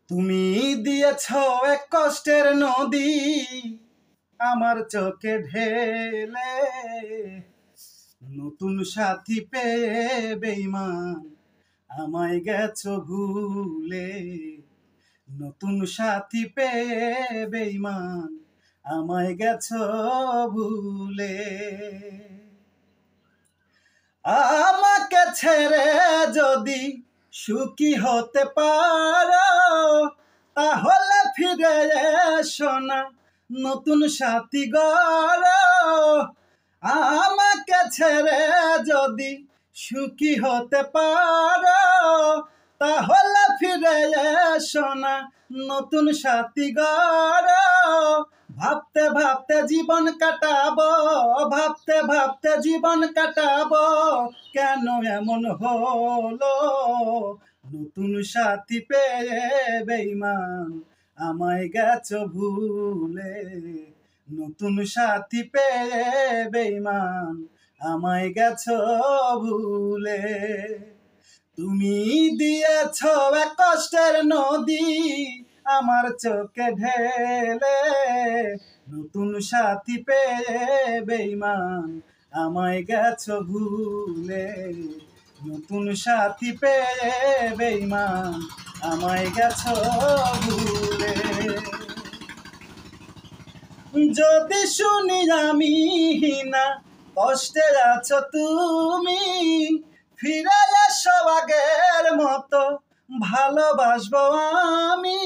তুমি দিয়েছ এক কষ্টের নদী আমার চোখে ঢেলে, নতুন সাথী পেয়ে বেঈমান আমায় গেছো ভুলে। নতুন সাথী পেয়ে বেঈমান আমায় গেছো ভুলে। আমাকে ছেড়ে যদি সুখী হতে পারো, তাহলে ফিরে এসো না, নতুন সাথী গড়ো। আমাকে ছেড়ে যদি সুখী হতে পারো, তাহলে ফিরে এসো না, নতুন সাথী গড়ো। ভাবতে ভাবতে জীবন কাটাবো, ভাবতে ভাবতে জীবন কাটাবো, কেন এমন হলো? নতুন সাথী পেয়ে বেঈমান আমায় গেছো ভুলে। নতুন সাথী পেয়ে বেঈমান আমায় গেছো ভুলে। তুমি দিয়েছ এক কষ্টের নদী আমার চোখে ঢেলে, নতুন সাথী পেয়ে বেঈমান আমায় গেছো ভুলে। নতুন সাথী পেয়ে বেঈমান আমায় গেছো ভুলে। যদি শুনি আমি না কষ্টে আছো তুমি, ফিরে এসো আগের মতো ভালোবাসবো আমি।